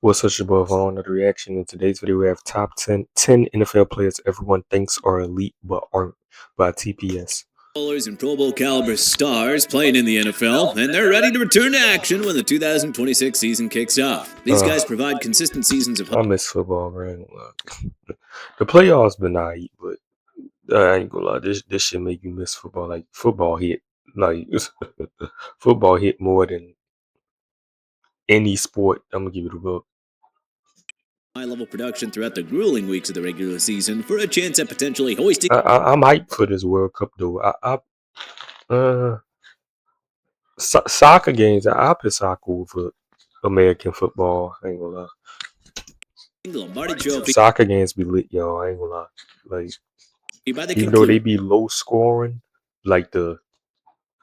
What's such above all another reaction? In today's video, we have top 10 NFL players everyone thinks are elite but aren't by TPS. And Pro Bowl caliber stars playing in the NFL, and they're ready to return to action when the 2026 season kicks off. These guys provide consistent seasons of I miss football, man. The playoffs been alright, but I ain't gonna lie, this shit make you miss football. Like football hit, like football hit more than any sport. I'm gonna give it a look. high-level production throughout the grueling weeks of the regular season for a chance at potentially hoisting. I'm hyped for this World Cup though. Soccer games. I put soccer over American football. I ain't gonna lie. Lombardi Trophy Soccer games be lit, yo. I ain't gonna lie. Like, by the even though they be low scoring, like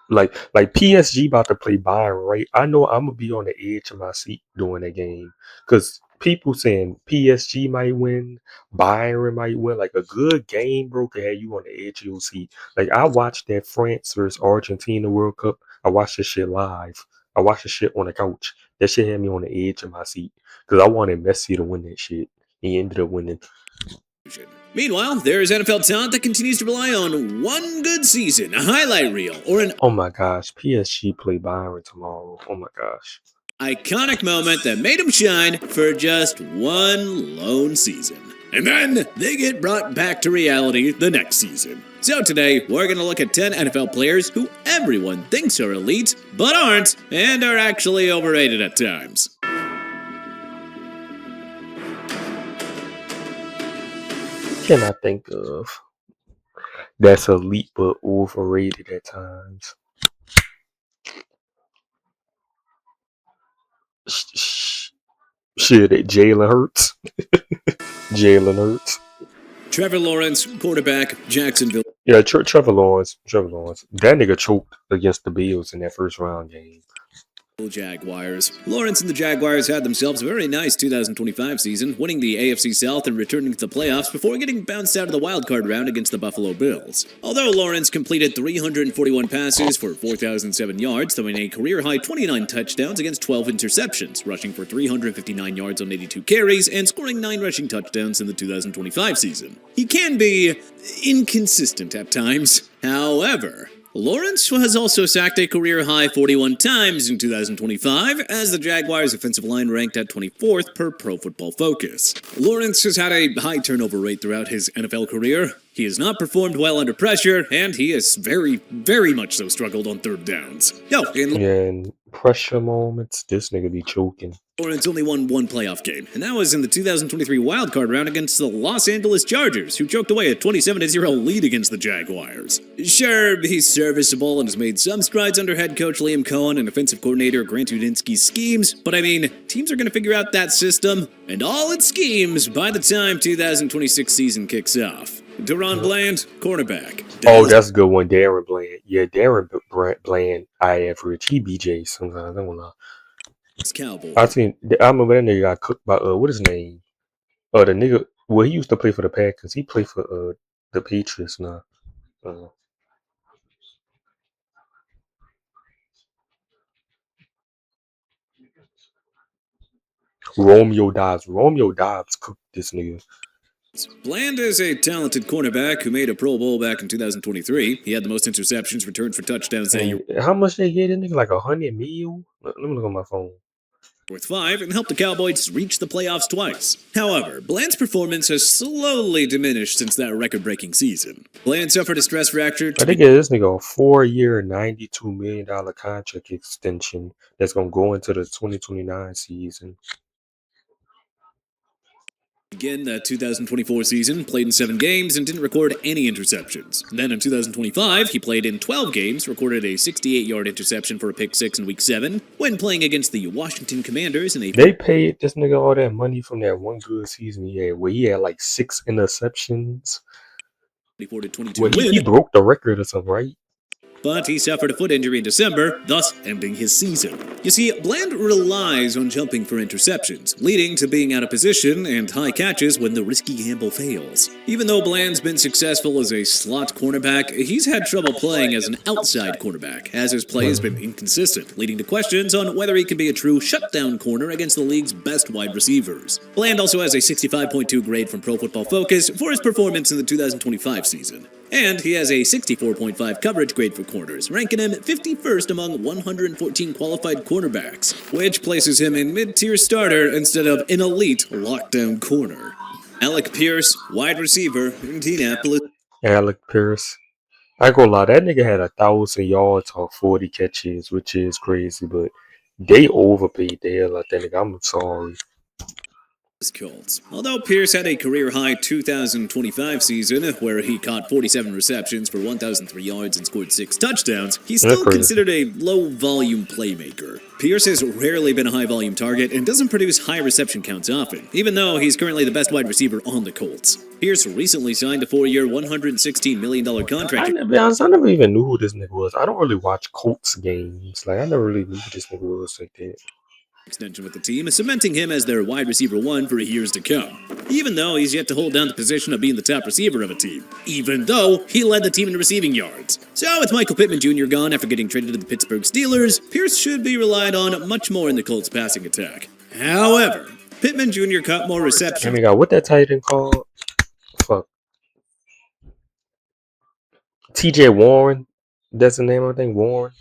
like PSG about to play Bayern, right? I know I'm gonna be on the edge of my seat during that game because people saying PSG might win, Bayern might win. Like a good game, bro, can have you on the edge of your seat. Like I watched that France versus Argentina World Cup. I watched this shit live. I watched the shit on the couch. That shit had me on the edge of my seat because I wanted Messi to win that shit. He ended up winning. Meanwhile, there is NFL talent that continues to rely on one good season, a highlight reel, or an Oh my gosh, PSG play Bayern tomorrow. Oh my gosh. iconic moment that made them shine for just one lone season. And then they get brought back to reality the next season. So today, we're going to look at 10 NFL players who everyone thinks are elite, but aren't, and are actually overrated at times. Can I think of that's elite but overrated at times? Shit, Jalen Hurts. Jalen Hurts. Trevor Lawrence, quarterback, Jacksonville. Yeah, Trevor Lawrence. Trevor Lawrence. That nigga choked against the Bills in that first round game. Jaguars. Lawrence and the Jaguars had themselves a very nice 2025 season, winning the AFC South and returning to the playoffs before getting bounced out of the wildcard round against the Buffalo Bills. Although Lawrence completed 341 passes for 4,007 yards, throwing a career-high 29 touchdowns against 12 interceptions, rushing for 359 yards on 82 carries, and scoring 9 rushing touchdowns in the 2025 season. He can be inconsistent at times. However, Lawrence has also sacked a career-high 41 times in 2025, as the Jaguars' offensive line ranked at 24th per Pro Football Focus. Lawrence has had a high turnover rate throughout his NFL career. He has not performed well under pressure, and he has very much so struggled on third downs. In pressure moments, this nigga be choking. Lawrence only won one playoff game, and that was in the 2023 wildcard round against the Los Angeles Chargers, who choked away a 27-0 lead against the Jaguars. Sure, he's serviceable and has made some strides under head coach Liam Cohen and offensive coordinator Grant Udinsky's schemes, but I mean, teams are going to figure out that system and all its schemes by the time 2026 season kicks off. Deron Bland, cornerback. Oh, that's a good one. Darren Bland. Yeah, Darren Bland, I average. He BJ sometimes. I don't know. Cowboy. I remember that nigga got cooked by what his name? The nigga. Well, he used to play for the Packers. He played for the Patriots now. Romeo Dobbs. Romeo Dobbs cooked this nigga. Bland is a talented cornerback who made a Pro Bowl back in 2023. He had the most interceptions returned for touchdowns that year. How much they get this nigga? Like $100 million? Let me look on my phone. Worth 5 and helped the Cowboys reach the playoffs twice. However, Bland's performance has slowly diminished since that record-breaking season. Bland suffered a stress fracture. I think this nigga a 4-year, $92 million contract extension that's gonna go into the 2029 season. Again, that 2024 season, played in 7 games and didn't record any interceptions. Then in 2025, he played in 12 games, recorded a 68-yard interception for a pick 6 in Week 7, when playing against the Washington Commanders in a... They paid this nigga all that money from that one good season he had, where he had like 6 interceptions. 24-22 Well, he broke the record or something, right? but he suffered a foot injury in December, thus ending his season. You see, Bland relies on jumping for interceptions, leading to being out of position and high catches when the risky gamble fails. Even though Bland's been successful as a slot cornerback, he's had trouble playing as an outside cornerback, as his play has been inconsistent, leading to questions on whether he can be a true shutdown corner against the league's best wide receivers. Bland also has a 65.2 grade from Pro Football Focus for his performance in the 2025 season. And he has a 64.5 coverage grade for corners, ranking him 51st among 114 qualified cornerbacks, which places him in mid-tier starter instead of an elite lockdown corner. Alec Pierce, wide receiver, Indianapolis. Alec Pierce. I ain't gonna lie, that nigga had 1,000 yards or 40 catches, which is crazy, but they overpaid the hell out that nigga. I'm sorry. Colts. Although Pierce had a career-high 2025 season where he caught 47 receptions for 1,003 yards and scored 6 touchdowns, he's still considered a low-volume playmaker. Pierce has rarely been a high-volume target and doesn't produce high reception counts often, even though he's currently the best wide receiver on the Colts. Pierce recently signed a 4-year, $116 million contract. To be honest, I never even knew who this nigga was. I don't really watch Colts games. Like, I never really knew who this nigga was like that. Extension with the team, cementing him as their wide receiver 1 for years to come. Even though he's yet to hold down the position of being the top receiver of a team. Even though he led the team in receiving yards. So with Michael Pittman Jr. gone after getting traded to the Pittsburgh Steelers, Pierce should be relied on much more in the Colts passing attack. However, Pittman Jr. caught more receptions. I mean, what that tight end called? Fuck. TJ Warren. That's the name, I think. Warren.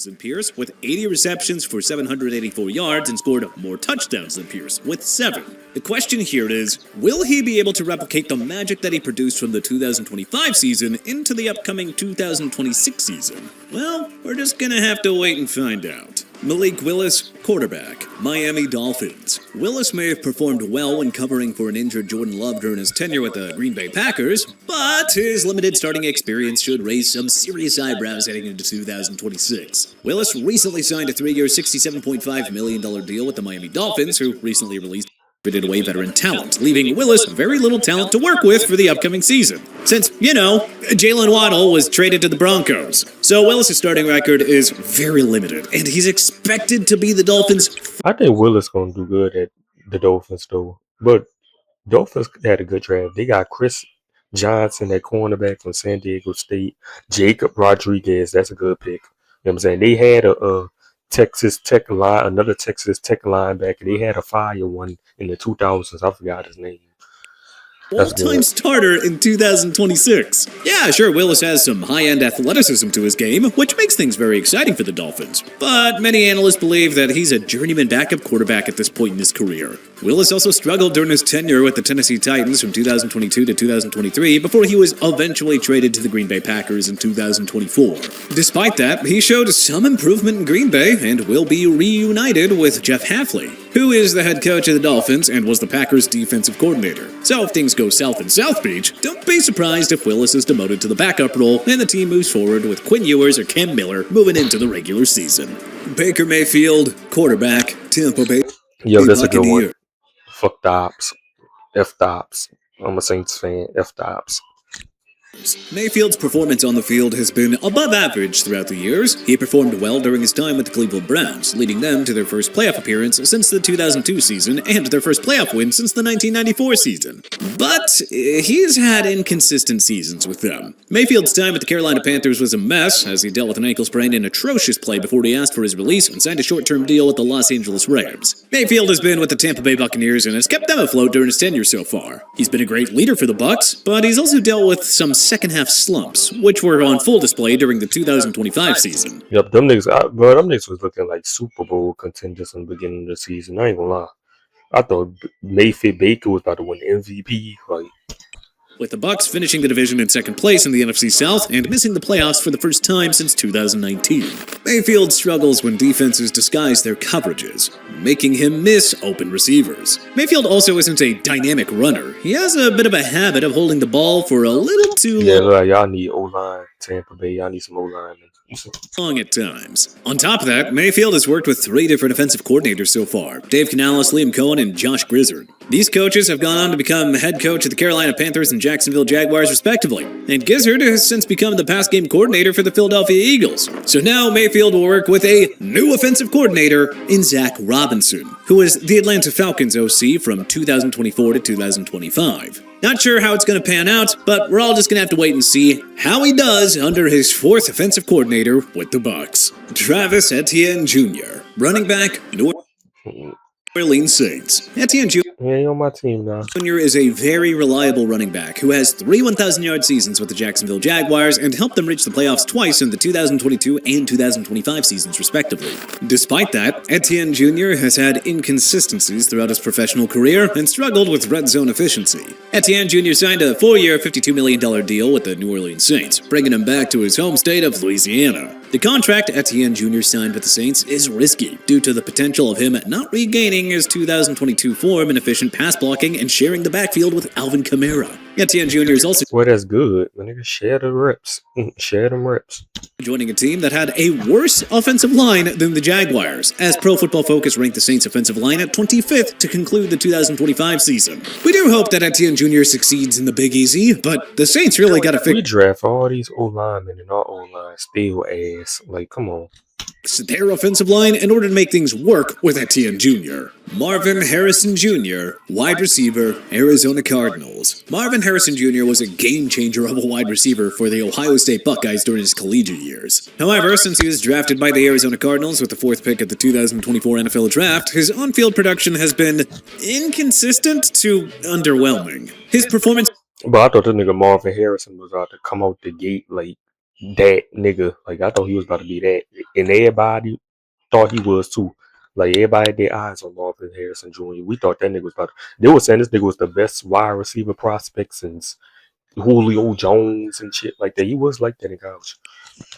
And Pierce with 80 receptions for 784 yards and scored more touchdowns than Pierce with 7. The question here is, will he be able to replicate the magic that he produced from the 2025 season into the upcoming 2026 season? Well, we're just gonna have to wait and find out. Malik Willis, quarterback, Miami Dolphins. Willis may have performed well when covering for an injured Jordan Love during his tenure with the Green Bay Packers, but his limited starting experience should raise some serious eyebrows heading into 2026. Willis recently signed a 3-year, $67.5 million deal with the Miami Dolphins, who recently released traded away veteran talent, leaving Willis very little talent to work with for the upcoming season. Since, Jalen Waddle was traded to the Broncos. So Willis' starting record is very limited, and he's expected to be the Dolphins. I think Willis gonna do good at the Dolphins though. But Dolphins had a good draft. They got Chris Johnson, that cornerback from San Diego State. Jacob Rodriguez, that's a good pick. You know what I'm saying? They had another Texas Tech linebacker. They had a fire one in the 2000s. I forgot his name. All-time starter in 2026. Yeah, sure, Willis has some high-end athleticism to his game, which makes things very exciting for the Dolphins. But many analysts believe that he's a journeyman backup quarterback at this point in his career. Willis also struggled during his tenure with the Tennessee Titans from 2022 to 2023 before he was eventually traded to the Green Bay Packers in 2024. Despite that, he showed some improvement in Green Bay and will be reunited with Jeff Hafley, who is the head coach of the Dolphins and was the Packers' defensive coordinator. So if things go south in South Beach, don't be surprised if Willis is demoted to the backup role and the team moves forward with Quinn Ewers or Cam Miller moving into the regular season. Baker Mayfield, quarterback, Tampa Bay. Yo, that's a good one. Fuck the ops. F the ops. I'm a Saints fan. F the ops. Mayfield's performance on the field has been above average throughout the years. He performed well during his time with the Cleveland Browns, leading them to their first playoff appearance since the 2002 season and their first playoff win since the 1994 season. But he's had inconsistent seasons with them. Mayfield's time with the Carolina Panthers was a mess, as he dealt with an ankle sprain and atrocious play before he asked for his release and signed a short-term deal with the Los Angeles Rams. Mayfield has been with the Tampa Bay Buccaneers and has kept them afloat during his tenure so far. He's been a great leader for the Bucs, but he's also dealt with some second-half slumps, which were on full display during the 2025 season. Yep, them niggas was looking like Super Bowl contenders in the beginning of the season. I ain't gonna lie. I thought Mayfield Baker was about to win MVP. With the Bucs finishing the division in second place in the NFC South and missing the playoffs for the first time since 2019. Mayfield struggles when defenses disguise their coverages, making him miss open receivers. Mayfield also isn't a dynamic runner. He has a bit of a habit of holding the ball for a little too long. Yeah, y'all need O-line. Tampa Bay. I need some O-linemen. Long at times. On top of that, Mayfield has worked with 3 different offensive coordinators so far: Dave Canales, Liam Cohen, and Josh Grizzard. These coaches have gone on to become head coach of the Carolina Panthers and Jacksonville Jaguars, respectively, and Gizzard has since become the pass game coordinator for the Philadelphia Eagles. So now Mayfield will work with a new offensive coordinator in Zach Robinson, who was the Atlanta Falcons OC from 2024 to 2025. Not sure how it's going to pan out, but we're all just going to have to wait and see how he does under his 4th offensive coordinator with the Bucs. Travis Etienne Jr., running back, New Orleans Saints. Etienne Jr. Yeah, on my team now. Jr. is a very reliable running back who has 3 1,000-yard seasons with the Jacksonville Jaguars and helped them reach the playoffs twice in the 2022 and 2025 seasons, respectively. Despite that, Etienne Jr. has had inconsistencies throughout his professional career and struggled with red zone efficiency. Etienne Jr. signed a 4-year, $52 million deal with the New Orleans Saints, bringing him back to his home state of Louisiana. The contract Etienne Jr. signed with the Saints is risky due to the potential of him not regaining his 2022 form in efficient pass blocking and sharing the backfield with Alvin Kamara. Etienne Jr. is also Well, that's good. My nigga, share the reps. Share them reps. joining a team that had a worse offensive line than the Jaguars, as Pro Football Focus ranked the Saints' offensive line at 25th to conclude the 2025 season. We do hope that Etienne Jr. succeeds in the Big Easy, but the Saints really got to We fix draft all these O-linemen and our O-line still ass. Like, come on. their offensive line in order to make things work with Etienne Jr. Marvin Harrison Jr., wide receiver, Arizona Cardinals. Marvin Harrison Jr. was a game changer of a wide receiver for the Ohio State Buckeyes during his collegiate years. However, since he was drafted by the Arizona Cardinals with the 4th pick at the 2024 NFL Draft, his on-field production has been inconsistent to underwhelming. His performance But I thought this nigga Marvin Harrison was about to come out the gate like that nigga. Like, I thought he was about to be that. And everybody thought he was too. Like, everybody had their eyes on Marvin Harrison Jr. We thought that nigga was about to. They were saying this nigga was the best wide receiver prospect since Julio Jones and shit like that. He was like that in college.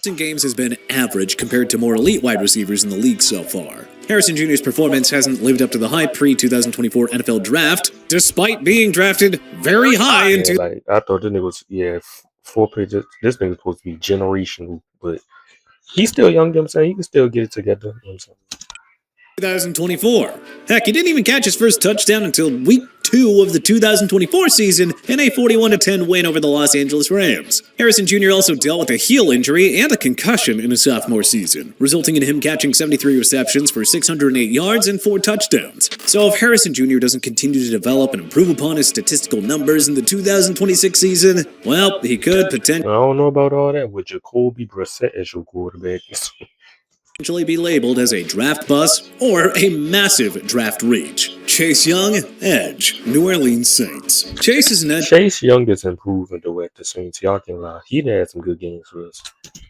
in games has been average compared to more elite wide receivers in the league so far. Harrison Jr.'s performance hasn't lived up to the hype pre-2024 NFL Draft, despite being drafted very high in Yeah, like, I thought this nigga was, 4 pitches. This nigga's supposed to be generational, but he's still young, you know what I'm saying? He can still get it together, you know what I'm saying? 2024. Heck, he didn't even catch his first touchdown until week 2 of the 2024 season in a 41-10 win over the Los Angeles Rams. Harrison Jr. also dealt with a heel injury and a concussion in his sophomore season, resulting in him catching 73 receptions for 608 yards and 4 touchdowns. So if Harrison Jr. doesn't continue to develop and improve upon his statistical numbers in the 2026 season, well, he could potentially I don't know about all that with Jacoby Brissett as your quarterback. be labeled as a draft bust or a massive draft reach. Chase Young, edge, New Orleans Saints. Chase is an edge Chase Young is improving though at the Saints. Y'all can lie. He had some good games for us.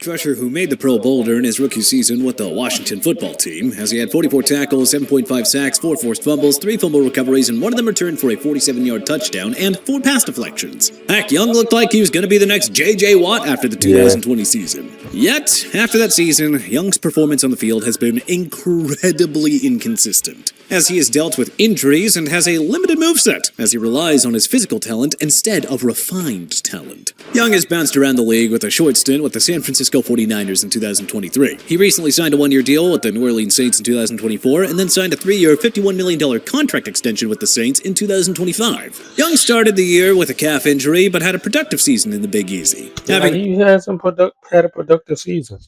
rusher who made the Pro Bowl during his rookie season with the Washington football team, as he had 44 tackles, 7.5 sacks, 4 forced fumbles, 3 fumble recoveries, and one of them returned for a 47-yard touchdown and 4 pass deflections. Heck, Young looked like he was going to be the next J.J. Watt after the 2020 season. Yet, after that season, Young's performance on the field has been incredibly inconsistent, as he has dealt with injuries and has a limited moveset, as he relies on his physical talent instead of refined talent. Young has bounced around the league with a short stint with the San Francisco 49ers in 2023. He recently signed a 1-year deal with the New Orleans Saints in 2024 and then signed a 3-year, $51 million contract extension with the Saints in 2025. Young started the year with a calf injury but had a productive season in the Big Easy, having He has had a productive season.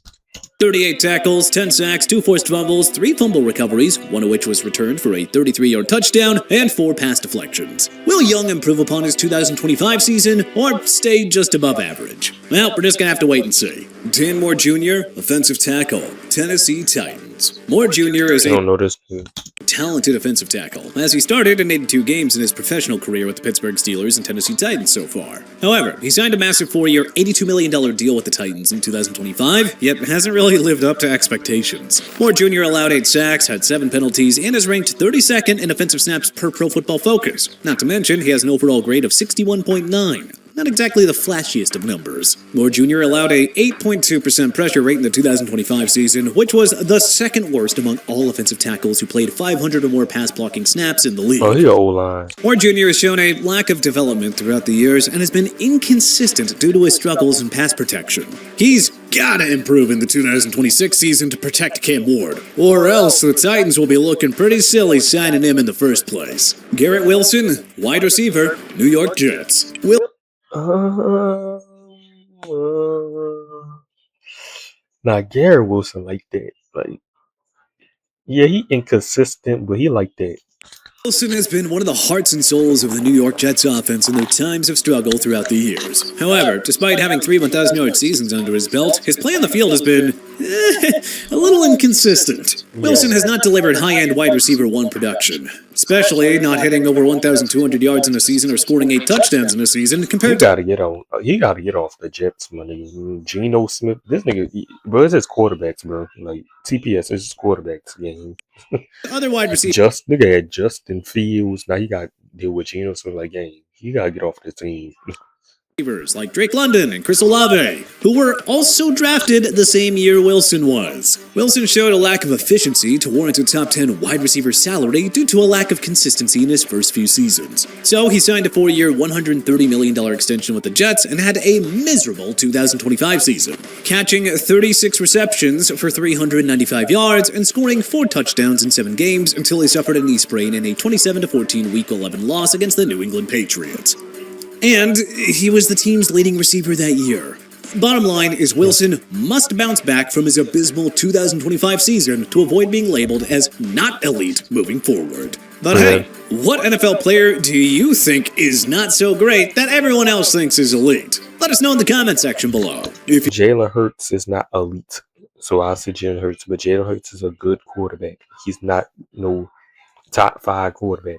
38 tackles, 10 sacks, 2 forced fumbles, 3 fumble recoveries, one of which was returned for a 33-yard touchdown, and 4 pass deflections. Will Young improve upon his 2025 season, or stay just above average? Well, we're just gonna have to wait and see. Dan Moore Jr., offensive tackle, Tennessee Titans. Moore Jr. is I a don't know this kid. talented offensive tackle, as he started in 82 games in his professional career with the Pittsburgh Steelers and Tennessee Titans so far. However, he signed a massive 4-year, $82 million deal with the Titans in 2025, yet hasn't really lived up to expectations. Moore Jr. allowed 8 sacks, had 7 penalties, and is ranked 32nd in offensive snaps per Pro Football Focus. Not to mention, he has an overall grade of 61.9. not exactly the flashiest of numbers. Moore Jr. allowed a 8.2% pressure rate in the 2025 season, which was the second worst among all offensive tackles who played 500 or more pass blocking snaps in the Oh, league. he O-line. Moore Jr. has shown a lack of development throughout the years and has been inconsistent due to his struggles in pass protection. He's gotta improve in the 2026 season to protect Cam Ward, or else the Titans will be looking pretty silly signing him in the first place. Garrett Wilson, wide receiver, New York Jets. Uh, now Garrett Wilson like that. Like, yeah, he inconsistent, but he like that. Wilson has been one of the hearts and souls of the New York Jets offense in their times of struggle throughout the years. However, despite having 3 1,000-yard seasons under his belt, his play on the field has been a little inconsistent. Wilson has not delivered high-end wide receiver 1 production, especially not hitting over 1,200 yards in a season or scoring 8 touchdowns in a season He compared to gotta get on. He gotta get off the Jets money. Geno Smith, this nigga, bro, it's his quarterbacks, bro. Like TPS is his quarterbacks game. other wide receivers. Just nigga had Justin Fields. Now he got to deal with Geno Smith like game. He gotta get off the team. Like Drake London and Chris Olave, who were also drafted the same year Wilson was. Wilson showed a lack of efficiency to warrant a top 10 wide receiver salary due to a lack of consistency in his first few seasons. So he signed a 4-year, $130 million extension with the Jets and had a miserable 2025 season, catching 36 receptions for 395 yards and scoring 4 touchdowns in 7 games until he suffered a knee sprain in a 27-14 Week 11 loss against the New England Patriots. And he was the team's leading receiver that year. Bottom line is Wilson must bounce back from his abysmal 2025 season to avoid being labeled as not elite moving forward. But hey, what NFL player do you think is not so great that everyone else thinks is elite? Let us know in the comment section below. If Jalen Hurts is not elite, so I say Jalen Hurts, but Jalen Hurts is a good quarterback. He's not no top 5 quarterback.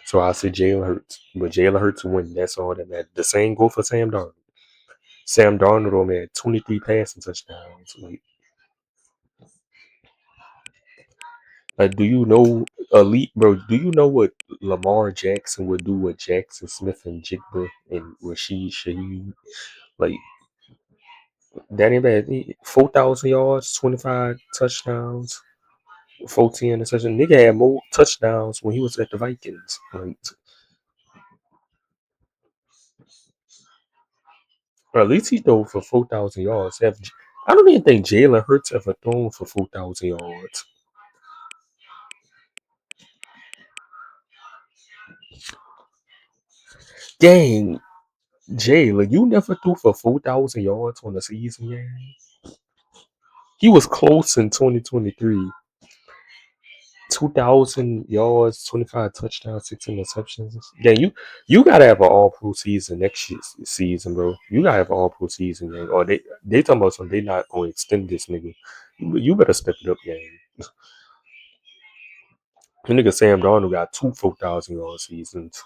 So I say Jalen Hurts, but Jalen Hurts win. That's all that matters. The same go for Sam Darnold. Sam Darnold only had 23 passing touchdowns. Like, do you know elite, bro? Do you know what Lamar Jackson would do with Jackson Smith and Jigba and Rashid Shaheed? Like, that ain't bad. 4,000 yards, 25 touchdowns, 14 interceptions. Nigga had more touchdowns when he was at the Vikings. Like, or at least he threw for 4,000 yards. I don't even think Jalen Hurts ever thrown for 4,000 yards. Dang, Jalen, you never threw for 4,000 yards on the season game. He was close in 2023. 2,000 yards, 25 touchdowns, 16 interceptions. Yeah, you gotta have an all pro season next season, bro. You gotta have an all pro season, gang. Or they talking about something. They not gonna extend this nigga. You better step it up, gang. The nigga Sam Darnold got 2 4,000 yard seasons.